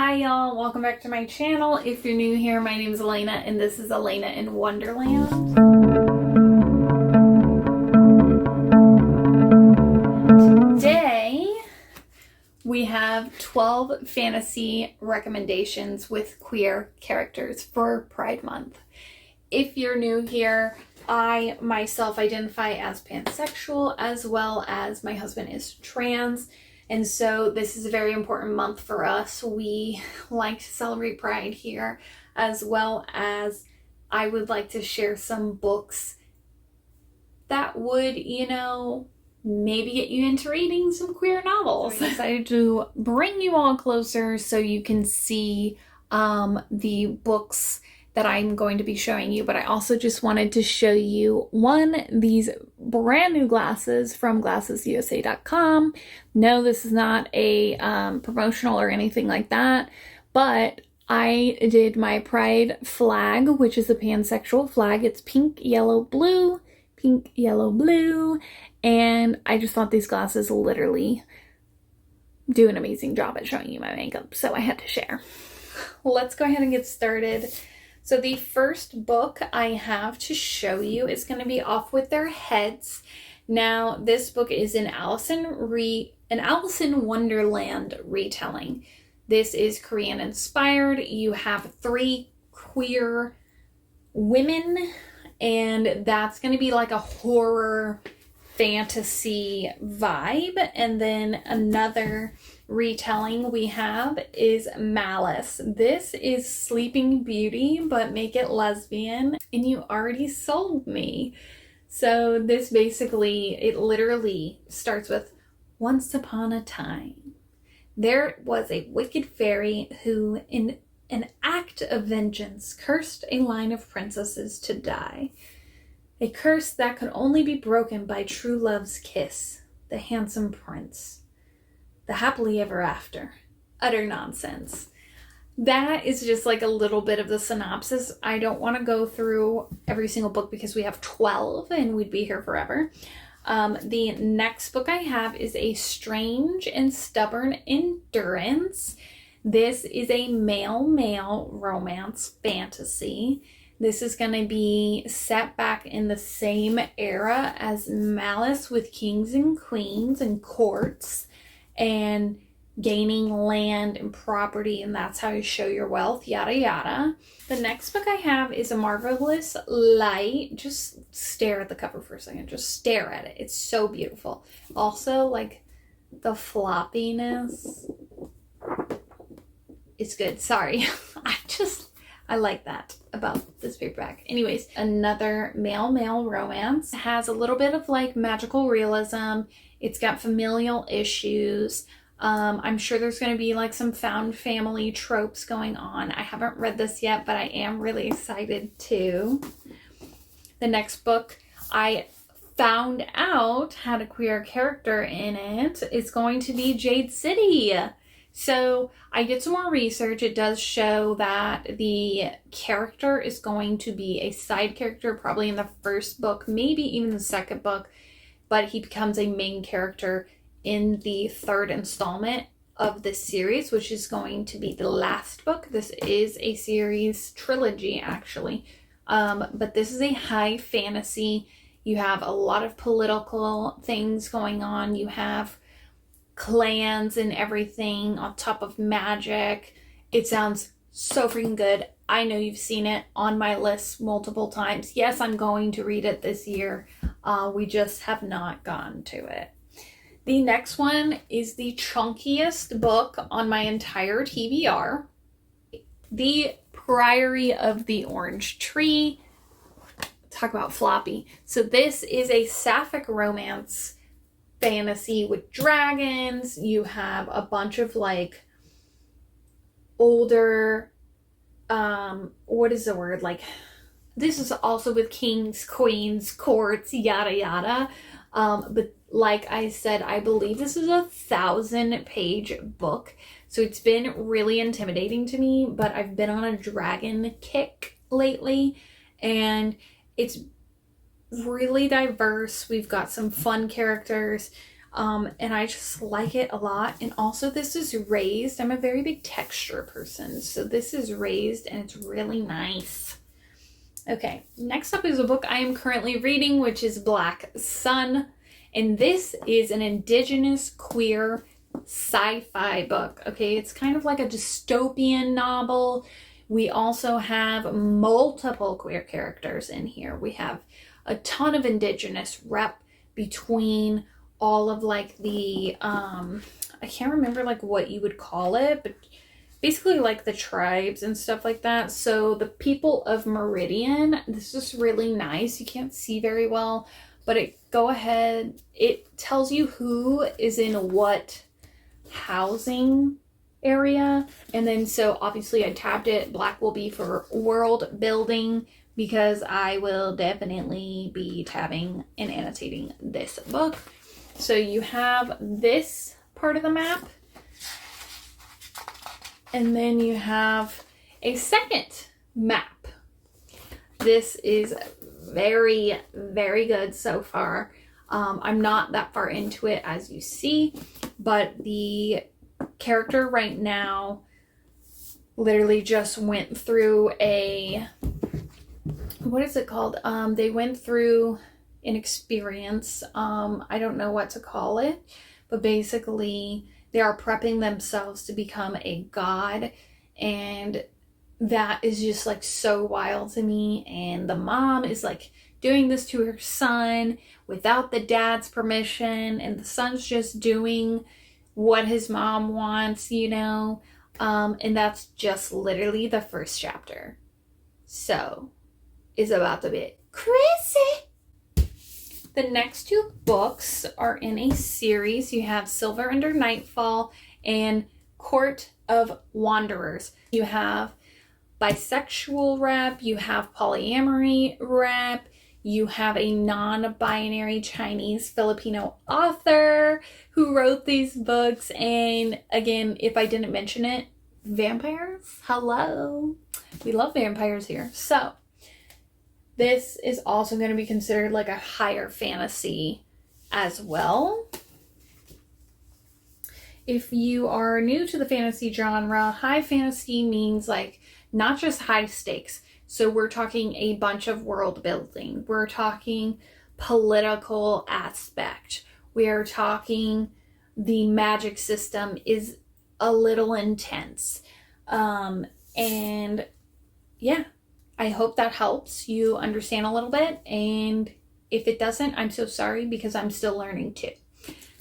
Hi y'all, welcome back to my channel. If you're new here, my name is Elena and this is Elena in Wonderland. Today we have 12 fantasy recommendations with queer characters for Pride Month. If you're new here, I myself identify as pansexual as well as my husband is trans. And so this is a very important month for us. We like to celebrate Pride here, as well as I would like to share some books that would, maybe get you into reading some queer novels. So I decided to bring you all closer so you can see the books that I'm going to be showing you, but I also just wanted to show you these brand new glasses from glassesusa.com. No, this is not a promotional or anything like that, but I did my Pride flag, which is a pansexual flag. It's pink, yellow, blue, and I just thought these glasses literally do an amazing job at showing you my makeup, so I had to share. Let's go ahead and get started. So the first book I have to show you is going to be Off With Their Heads. Now, this book is an Alice in Wonderland retelling. This is Korean inspired. You have 3 queer women, and that's going to be like a horror fantasy vibe. And then another retelling we have is Malice. This is Sleeping Beauty, but make it lesbian, and you already sold me. So this it literally starts with, once upon a time, there was a wicked fairy who, in an act of vengeance, cursed a line of princesses to die. A curse that could only be broken by true love's kiss, the handsome prince. The happily ever after. Utter nonsense. That is just like a little bit of the synopsis. I don't want to go through every single book because we have 12 and we'd be here forever. The next book I have is A Strange and Stubborn Endurance. This is a male-male romance fantasy. This is going to be set back in the same era as Malice, with kings and queens and courts and gaining land and property, and that's how you show your wealth, yada yada. The next book I have is A Marvelous Light. Just stare at the cover for a second. Just stare at it. It's so beautiful. Also, like, the floppiness. It's good. Sorry. I like that about this paperback. Anyways, another male-male romance. It has a little bit of like magical realism. It's got familial issues. I'm sure there's going to be like some found family tropes going on. I haven't read this yet, but I am really excited too. The next book, I found out had a queer character in it. It's going to be Jade City. So I did some more research. It does show that the character is going to be a side character, probably in the first book, maybe even the second book, but he becomes a main character in the 3rd installment of this series, which is going to be the last book. This is a series trilogy, actually, but this is a high fantasy. You have a lot of political things going on. You have clans and everything on top of magic. It sounds so freaking good. I know you've seen it on my list multiple times. Yes, I'm going to read it this year. We just have not gone to it. The next one is the chunkiest book on my entire TBR. The Priory of the Orange Tree. Talk about floppy. So this is a sapphic romance fantasy with dragons. You have a bunch of like older, what is the word? Like, this is also with kings, queens, courts, yada yada. But like I said, I believe this is a 1,000-page book. So it's been really intimidating to me, but I've been on a dragon kick lately, and it's really diverse. We've got some fun characters. And I just like it a lot. And also this is raised. I'm a very big texture person, so this is raised and it's really nice. Okay, next up is a book I am currently reading, which is Black Sun. And this is an indigenous queer sci-fi book. Okay, it's kind of like a dystopian novel. We also have multiple queer characters in here. We have a ton of indigenous rep between all of like the, I can't remember like what you would call it, but basically like the tribes and stuff like that. So the people of Meridian, this is really nice. You can't see very well, but it tells you who is in what housing area. And then so obviously I tabbed it. Black will be for world building because I will definitely be tabbing and annotating this book. So you have this part of the map. And then you have a second map. This is very, very good so far. I'm not that far into it, as you see, but the character right now literally just went through what is it called? They went through an experience. I don't know what to call it, but basically they are prepping themselves to become a god, and that is just like so wild to me. And the mom is like doing this to her son without the dad's permission, and the son's just doing what his mom wants, you know. And that's just literally the first chapter. So it's about to be crazy. The next two books are in a series. You have Silver Under Nightfall and Court of Wanderers. You have bisexual rep, you have polyamory rep, you have a non-binary Chinese Filipino author who wrote these books. And again, if I didn't mention it, vampires, hello. We love vampires here. So this is also going to be considered like a higher fantasy as well. If you are new to the fantasy genre, high fantasy means like not just high stakes. So we're talking a bunch of world building. We're talking political aspect. We are talking the magic system is a little intense. And yeah. I hope that helps you understand a little bit, and if it doesn't, I'm so sorry because I'm still learning too.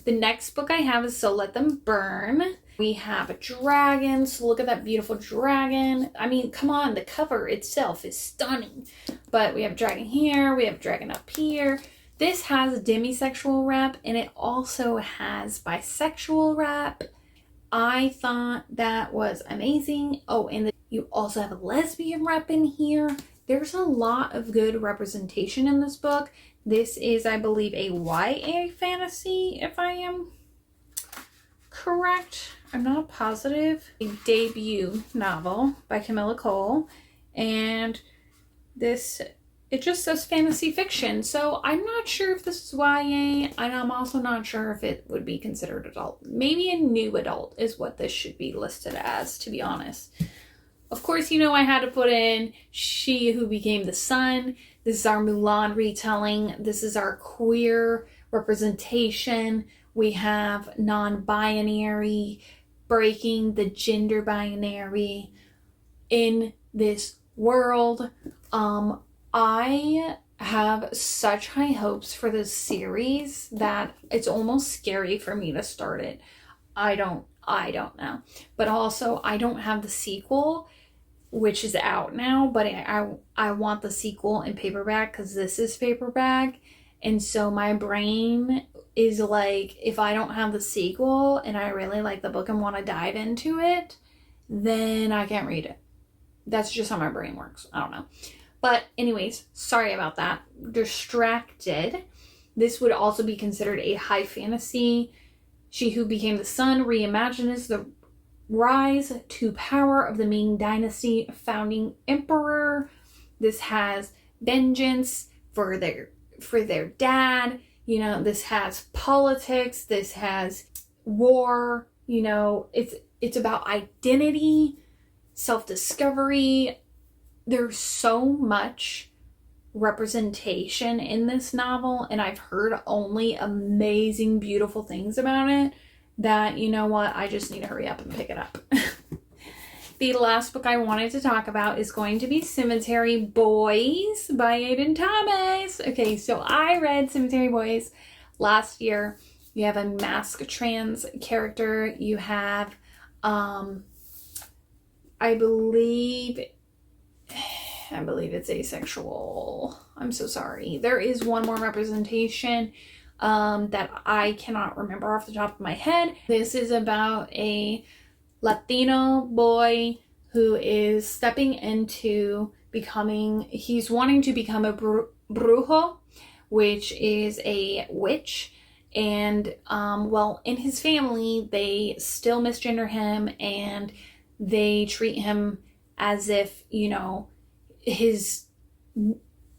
The next book I have is So Let Them Burn. We have a dragon, so look at that beautiful dragon. I mean, come on, the cover itself is stunning. But we have dragon here, we have dragon up here. This has demisexual rep, and it also has bisexual rep. I thought that was amazing. Oh, and you also have a lesbian rep in here. There's a lot of good representation in this book. This is, I believe, a YA fantasy, if I am correct. I'm not positive. A debut novel by Camilla Cole. And this, it just says fantasy fiction. So I'm not sure if this is YA, and I'm also not sure if it would be considered adult. Maybe a new adult is what this should be listed as, to be honest. Of course, you know I had to put in She Who Became the Sun. This is our Mulan retelling. This is our queer representation. We have non-binary, breaking the gender binary in this world. I have such high hopes for this series that it's almost scary for me to start it. I don't know. But also, I don't have the sequel, which is out now, but I want the sequel in paperback because this is paperback. And so my brain is like, if I don't have the sequel and I really like the book and want to dive into it, then I can't read it. That's just how my brain works. I don't know. But anyways, sorry about that. Distracted. This would also be considered a high fantasy. She Who Became the Sun reimagines the rise to power of the Ming Dynasty founding emperor. This has vengeance for their dad. You know, this has politics, this has war, you know, it's about identity, self-discovery. There's so much representation in this novel, and I've heard only amazing, beautiful things about it that, you know what, I just need to hurry up and pick it up. The last book I wanted to talk about is going to be Cemetery Boys by Aiden Thomas. Okay, so I read Cemetery Boys last year. You have a masked trans character. You have, I believe it's asexual. I'm so sorry. There is one more representation that I cannot remember off the top of my head. This is about a Latino boy who is stepping into he's wanting to become a brujo, which is a witch. And, well, in his family, they still misgender him and they treat him as if, you know, his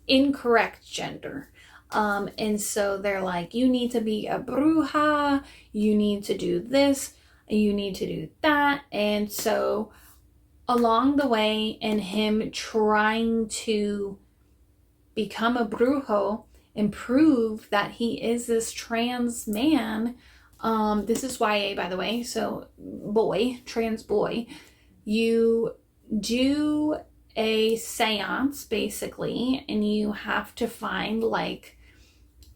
incorrect gender. And so they're like, you need to be a bruja, you need to do this, you need to do that. And so along the way, in him trying to become a brujo and prove that he is this trans man, this is YA, by the way, so boy, trans boy, you do a seance basically, and you have to find like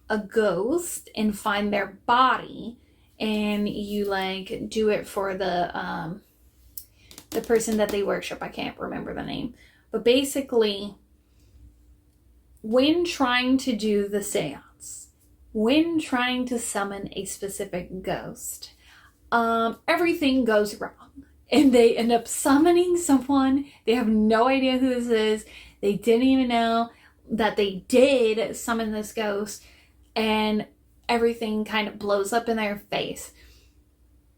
a ghost and find their body, and you like do it for the person that they worship. I can't remember the name, but basically when trying to do the seance, when trying to summon a specific ghost, everything goes wrong. And they end up summoning someone. They have no idea who this is. They didn't even know that they did summon this ghost. And everything kind of blows up in their face.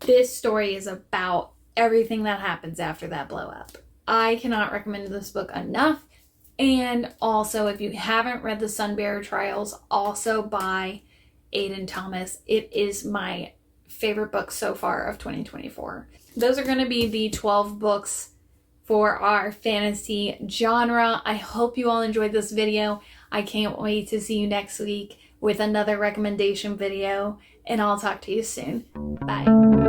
This story is about everything that happens after that blow up. I cannot recommend this book enough. And also, if you haven't read The Sunbearer Trials, also by Aiden Thomas, it is my favorite book so far of 2024. Those are going to be the 12 books for our fantasy genre. I hope you all enjoyed this video. I can't wait to see you next week with another recommendation video, and I'll talk to you soon. Bye.